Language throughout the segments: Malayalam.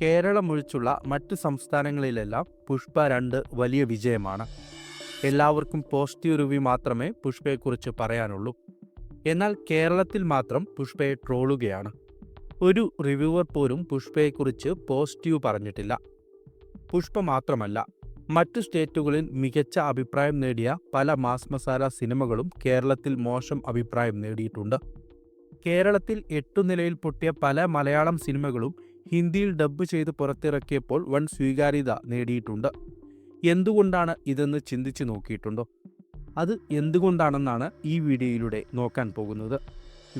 കേരളമൊഴിച്ചുള്ള മറ്റ് സംസ്ഥാനങ്ങളിലെല്ലാം പുഷ്പ 2 വലിയ വിജയമാണ്. എല്ലാവർക്കും പോസിറ്റീവ് റിവ്യൂ മാത്രമേ പുഷ്പയെക്കുറിച്ച് പറയാനുള്ളൂ. എന്നാൽ കേരളത്തിൽ മാത്രം പുഷ്പയെ ട്രോളുകയാണ്. ഒരു റിവ്യൂവർ പോലും പുഷ്പയെക്കുറിച്ച് പോസിറ്റീവ് പറഞ്ഞിട്ടില്ല. പുഷ്പ മാത്രമല്ല, മറ്റു സ്റ്റേറ്റുകളിൽ മികച്ച അഭിപ്രായം നേടിയ പല മാസ് മസാല സിനിമകളും കേരളത്തിൽ മോശം അഭിപ്രായം നേടിയിട്ടുണ്ട്. കേരളത്തിൽ 8 നിലയിൽ പൊട്ടിയ പല മലയാളം സിനിമകളും ഹിന്ദിയിൽ ഡബ്ബ് ചെയ്ത് പുറത്തിറക്കിയപ്പോൾ വൻ സ്വീകാര്യത നേടിയിട്ടുണ്ട്. എന്തുകൊണ്ടാണ് ഇതെന്ന് ചിന്തിച്ചു നോക്കിയിട്ടുണ്ടോ? അത് എന്തുകൊണ്ടാണെന്നാണ് ഈ വീഡിയോയിലൂടെ നോക്കാൻ പോകുന്നത്.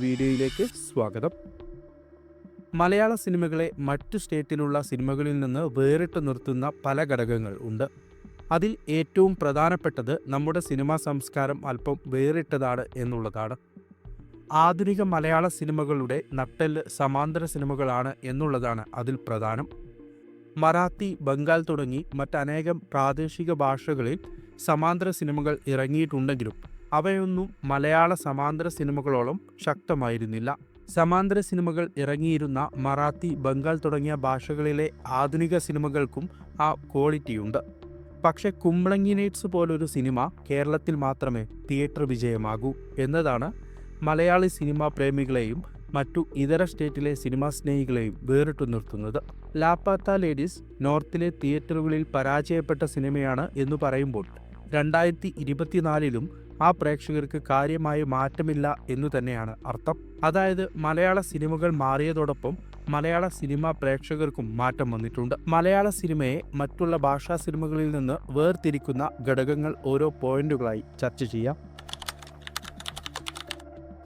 വീഡിയോയിലേക്ക് സ്വാഗതം. മലയാള സിനിമകളെ മറ്റു സ്റ്റേറ്റിലുള്ള സിനിമകളിൽ നിന്ന് വേറിട്ട് നിർത്തുന്ന പല ഘടകങ്ങൾ ഉണ്ട്. അതിൽ ഏറ്റവും പ്രധാനപ്പെട്ടത് നമ്മുടെ സിനിമാ സംസ്കാരം അല്പം വേറിട്ടതാണ് എന്നുള്ളതാണ്. ആധുനിക മലയാള സിനിമകളുടെ നട്ടെല്ല് സമാന്തര സിനിമകളാണ് എന്നുള്ളതാണ് അതിൽ പ്രധാനം. മറാത്തി, ബംഗാൾ തുടങ്ങി മറ്റനേകം പ്രാദേശിക ഭാഷകളിൽ സമാന്തര സിനിമകൾ ഇറങ്ങിയിട്ടുണ്ടെങ്കിലും അവയൊന്നും മലയാള സമാന്തര സിനിമകളോളം ശക്തമായിരുന്നില്ല. സമാന്തര സിനിമകൾ ഇറങ്ങിയിരുന്ന മറാത്തി, ബംഗാൾ തുടങ്ങിയ ഭാഷകളിലെ ആധുനിക സിനിമകൾക്കും ആ ക്വാളിറ്റിയുണ്ട്. പക്ഷെ കുമ്പളങ്ങി നൈറ്റ്സ് പോലൊരു സിനിമ കേരളത്തിൽ മാത്രമേ തിയേറ്റർ വിജയമാകൂ എന്നതാണ് മലയാളി സിനിമാ പ്രേമികളെയും മറ്റു ഇതര സ്റ്റേറ്റിലെ സിനിമാ സ്നേഹികളെയും വേറിട്ടു നിർത്തുന്നത്. ലാപ്പാത്ത ലേഡീസ് നോർത്തിലെ തിയേറ്ററുകളിൽ പരാജയപ്പെട്ട സിനിമയാണ് എന്ന് പറയുമ്പോൾ 2024 ആ പ്രേക്ഷകർക്ക് കാര്യമായ മാറ്റമില്ല എന്നു തന്നെയാണ് അർത്ഥം. അതായത് മലയാള സിനിമകൾ മാറിയതോടൊപ്പം മലയാള സിനിമാ പ്രേക്ഷകർക്കും മാറ്റം വന്നിട്ടുണ്ട്. മലയാള സിനിമയെ മറ്റുള്ള ഭാഷാ സിനിമകളിൽ നിന്ന് വേർതിരിക്കുന്ന ഘടകങ്ങൾ ഓരോ പോയിന്റുകളായി ചർച്ച ചെയ്യാം.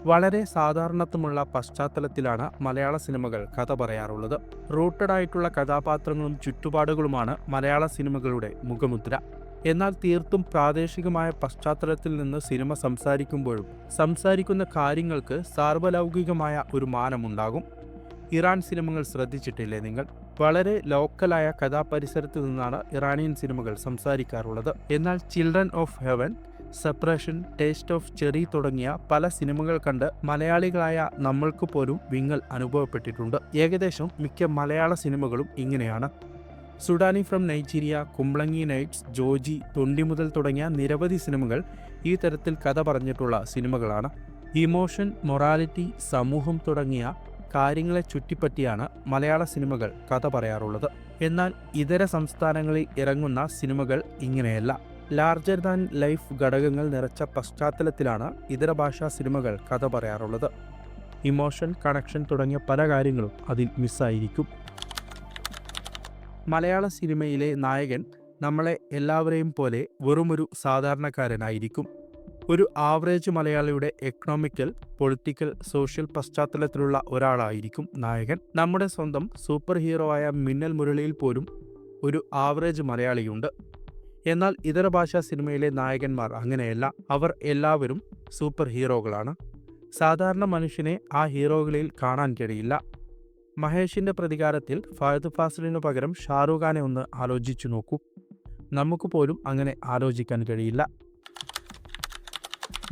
വളരെ സാധാരണത്വമുള്ള പശ്ചാത്തലത്തിലാണ് മലയാള സിനിമകൾ കഥ പറയാറുള്ളത്. റൂട്ടഡ് ആയിട്ടുള്ള കഥാപാത്രങ്ങളും ചുറ്റുപാടുകളുമാണ് മലയാള സിനിമകളുടെ മുഖമുദ്ര. എന്നാൽ തീർത്തും പ്രാദേശികമായ പശ്ചാത്തലത്തിൽ നിന്ന് സിനിമ സംസാരിക്കുമ്പോഴും സംസാരിക്കുന്ന കാര്യങ്ങൾക്ക് സാർവലൗകികമായ ഒരു മാനമുണ്ടാകും. ഇറാൻ സിനിമകൾ ശ്രദ്ധിച്ചിട്ടില്ലേ നിങ്ങൾ? വളരെ ലോക്കലായ കഥാപരിസരത്ത് നിന്നാണ് ഇറാനിയൻ സിനിമകൾ സംസാരിക്കാറുള്ളത്. എന്നാൽ children of heaven, separation, taste of cherry തുടങ്ങിയ പല സിനിമകൾ കണ്ട് മലയാളികളായ നമ്മൾക്ക് പോലും വിങ്ങൽ അനുഭവപ്പെട്ടിട്ടുണ്ട്. ഏകദേശം മിക്ക മലയാള സിനിമകളും ഇങ്ങനെയാണ്. Sudani from Nigeria, Kumbalangi nights, Joji, തൊണ്ടി മുതൽ തുടങ്ങിയ നിരവധി സിനിമകൾ ഈ തരത്തിൽ കഥ പറഞ്ഞിട്ടുള്ള സിനിമകളാണ്. ഇമോഷൻ, മൊറാലിറ്റി, സമൂഹം തുടങ്ങിയ കാര്യങ്ങളെ ചുറ്റിപ്പറ്റിയാണ് മലയാള സിനിമകൾ കഥ പറയാറുള്ളത്. എന്നാൽ ഇതര സംസ്ഥാനങ്ങളിൽ ഇറങ്ങുന്ന സിനിമകൾ ഇങ്ങനെയല്ല. ലാർജർ ദാൻ ലൈഫ് ഘടകങ്ങൾ നിറച്ച പശ്ചാത്തലത്തിലാണ് ഇതര ഭാഷാ സിനിമകൾ കഥ പറയാറുള്ളത്. ഇമോഷൻ, കണക്ഷൻ തുടങ്ങിയ പല കാര്യങ്ങളും അതിൽ മിസ്സായിരിക്കും. മലയാള സിനിമയിലെ നായകൻ നമ്മളെ എല്ലാവരെയും പോലെ വെറുമൊരു സാധാരണക്കാരനായിരിക്കും. ഒരു ആവറേജ് മലയാളിയുടെ എക്കണോമിക്കൽ, പൊളിറ്റിക്കൽ, സോഷ്യൽ പശ്ചാത്തലത്തിലുള്ള ഒരാളായിരിക്കും നായകൻ. നമ്മുടെ സ്വന്തം സൂപ്പർ ഹീറോ ആയ മിന്നൽ മുരളിയിൽ പോലും ഒരു ആവറേജ് മലയാളിയുണ്ട്. എന്നാൽ ഇതര ഭാഷാ സിനിമയിലെ നായകന്മാർ അങ്ങനെയല്ല. അവർ എല്ലാവരും സൂപ്പർ ഹീറോകളാണ്. സാധാരണ മനുഷ്യനെ ആ ഹീറോകളിൽ കാണാൻ കഴിയില്ല. മഹേഷിന്റെ പ്രതികാരത്തിൽ ഫഹദ് ഫാസിലിനു പകരം ഷാറൂഖ് ഖാനെ ഒന്ന് ആലോചിച്ചു നോക്കൂ. നമുക്ക് പോലും അങ്ങനെ ആലോചിക്കാൻ കഴിയില്ല.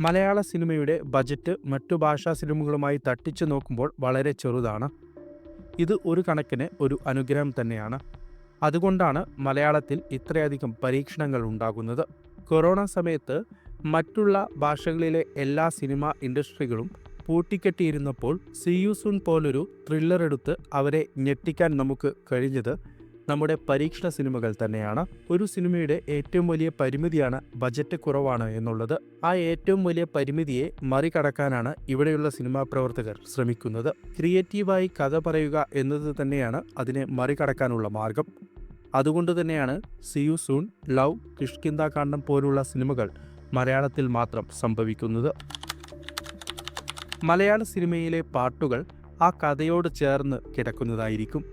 മലയാള സിനിമയുടെ ബജറ്റ് മറ്റു ഭാഷാ സിനിമകളുമായി തട്ടിച്ചു നോക്കുമ്പോൾ വളരെ ചെറുതാണ്. ഇത് ഒരു കണക്കിന് ഒരു അനുഗ്രഹം തന്നെയാണ്. അതുകൊണ്ടാണ് മലയാളത്തിൽ ഇത്രയധികം പരീക്ഷണങ്ങൾ ഉണ്ടാകുന്നത്. കൊറോണ സമയത്ത് മറ്റുള്ള ഭാഷകളിലെ എല്ലാ സിനിമാ ഇൻഡസ്ട്രികളും പൂട്ടിക്കെട്ടിയിരുന്നപ്പോൾ സീ യു സൂൺ പോലൊരു ത്രില്ലർ എടുത്ത് അവരെ ഞെട്ടിക്കാൻ നമുക്ക് കഴിഞ്ഞത് നമ്മുടെ പരീക്ഷണ സിനിമകൾ തന്നെയാണ്. ഒരു സിനിമയുടെ ഏറ്റവും വലിയ പരിമിതിയാണ് ബജറ്റ് കുറവാണ് എന്നുള്ളത്. ആ ഏറ്റവും വലിയ പരിമിതിയെ മറികടക്കാനാണ് ഇവിടെയുള്ള സിനിമാ പ്രവർത്തകർ ശ്രമിക്കുന്നത്. ക്രിയേറ്റീവായി കഥ പറയുക എന്നത് തന്നെയാണ് അതിനെ മറികടക്കാനുള്ള മാർഗം. അതുകൊണ്ട് തന്നെയാണ് see you soon, love, Kishkindha Kandam പോലുള്ള സിനിമകൾ മലയാളത്തിൽ മാത്രം സംഭവിക്കുന്നത്. മലയാള സിനിമയിലെ പാട്ടുകൾ ആ കഥയോട് ചേർന്ന് കിടക്കുന്നതായിരിക്കും.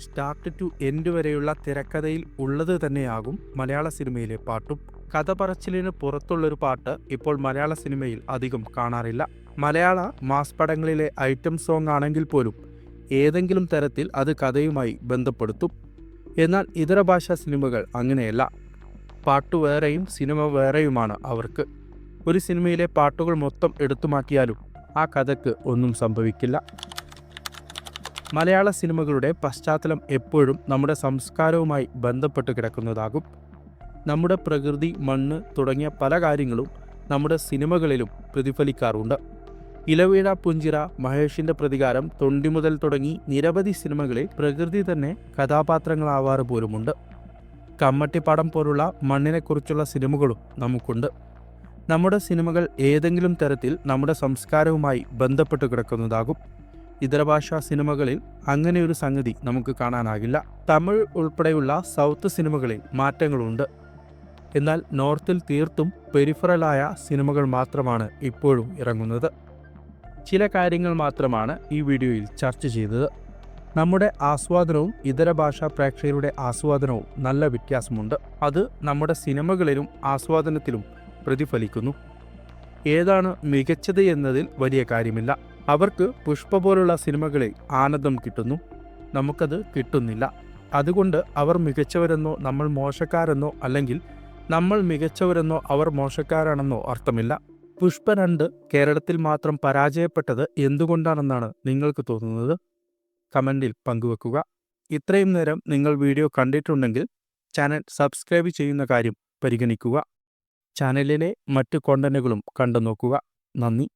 സ്റ്റാർട്ട് ടു എൻഡ് വരെയുള്ള തിരക്കഥയിൽ ഉള്ളത് തന്നെയാകും മലയാള സിനിമയിലെ പാട്ടും. കഥ പറച്ചിലിന് പുറത്തുള്ളൊരു പാട്ട് ഇപ്പോൾ മലയാള സിനിമയിൽ അധികം കാണാറില്ല. മലയാള മാസ് പടങ്ങളിലെ ഐറ്റം സോങ് ആണെങ്കിൽ പോലും ഏതെങ്കിലും തരത്തിൽ അത് കഥയുമായി ബന്ധപ്പെടുത്തും. എന്നാൽ ഇതര ഭാഷാ സിനിമകൾ അങ്ങനെയല്ല. പാട്ട് വേറെയും സിനിമ വേറെയുമാണ് അവർക്ക്. ഒരു സിനിമയിലെ പാട്ടുകൾ മൊത്തം എടുത്തു മാറ്റിയാലും ആ കഥയ്ക്ക് ഒന്നും സംഭവിക്കില്ല. മലയാള സിനിമകളുടെ പശ്ചാത്തലം എപ്പോഴും നമ്മുടെ സംസ്കാരവുമായി ബന്ധപ്പെട്ട് കിടക്കുന്നതാകും. നമ്മുടെ പ്രകൃതി, മണ്ണ് തുടങ്ങിയ പല കാര്യങ്ങളും നമ്മുടെ സിനിമകളിലും പ്രതിഫലിക്കാറുണ്ട്. ഇലവീഴ പുഞ്ചിറ, മഹേഷിന്റെ പ്രതികാരം, തൊണ്ടിമുതൽ തുടങ്ങി നിരവധി സിനിമകളിൽ പ്രകൃതി തന്നെ കഥാപാത്രങ്ങളാവാറ് പോലുമുണ്ട്. കമ്മട്ടിപ്പാടം പോലുള്ള മണ്ണിനെക്കുറിച്ചുള്ള സിനിമകളും നമുക്കുണ്ട്. നമ്മുടെ സിനിമകൾ ഏതെങ്കിലും തരത്തിൽ നമ്മുടെ സംസ്കാരവുമായി ബന്ധപ്പെട്ട് കിടക്കുന്നതാകും. ഇതര ഭാഷാ സിനിമകളിൽ അങ്ങനെയൊരു സംഗതി നമുക്ക് കാണാനാകില്ല. തമിഴ് ഉൾപ്പെടെയുള്ള സൗത്ത് സിനിമകളിൽ മാറ്റങ്ങളുണ്ട്. എന്നാൽ നോർത്തിൽ തീർത്തും പെരിഫറലായ സിനിമകൾ മാത്രമാണ് ഇപ്പോഴും ഇറങ്ങുന്നത്. ചില കാര്യങ്ങൾ മാത്രമാണ് ഈ വീഡിയോയിൽ ചർച്ച ചെയ്തത്. നമ്മുടെ ആസ്വാദനവും ഇതര ഭാഷാ പ്രേക്ഷകരുടെ ആസ്വാദനവും നല്ല വ്യത്യാസമുണ്ട്. അത് നമ്മുടെ സിനിമകളിലും ആസ്വാദനത്തിലും പ്രതിഫലിക്കുന്നു. ഏതാണ് മികച്ചത് എന്നതിൽ വലിയ കാര്യമില്ല. അവർക്ക് പുഷ്പ പോലുള്ള സിനിമകളിൽ ആനന്ദം കിട്ടുന്നു, നമുക്കത് കിട്ടുന്നില്ല. അതുകൊണ്ട് അവർ മികച്ചവരെന്നോ നമ്മൾ മോശക്കാരെന്നോ അല്ലെങ്കിൽ നമ്മൾ മികച്ചവരെന്നോ അവർ മോശക്കാരാണെന്നോ അർത്ഥമില്ല. പുഷ്പ 2 കേരളത്തിൽ മാത്രം പരാജയപ്പെട്ടത് എന്തുകൊണ്ടാണെന്നാണ് നിങ്ങൾക്ക് തോന്നുന്നത്? കമൻറ്റിൽ പങ്കുവെക്കുക. ഇത്രയും നേരം നിങ്ങൾ വീഡിയോ കണ്ടിട്ടുണ്ടെങ്കിൽ ചാനൽ സബ്സ്ക്രൈബ് ചെയ്യുന്ന കാര്യം പരിഗണിക്കുക. ചാനലിലെ മറ്റു കോണ്ടന്റുകളും കണ്ടു നോക്കുക. നന്ദി.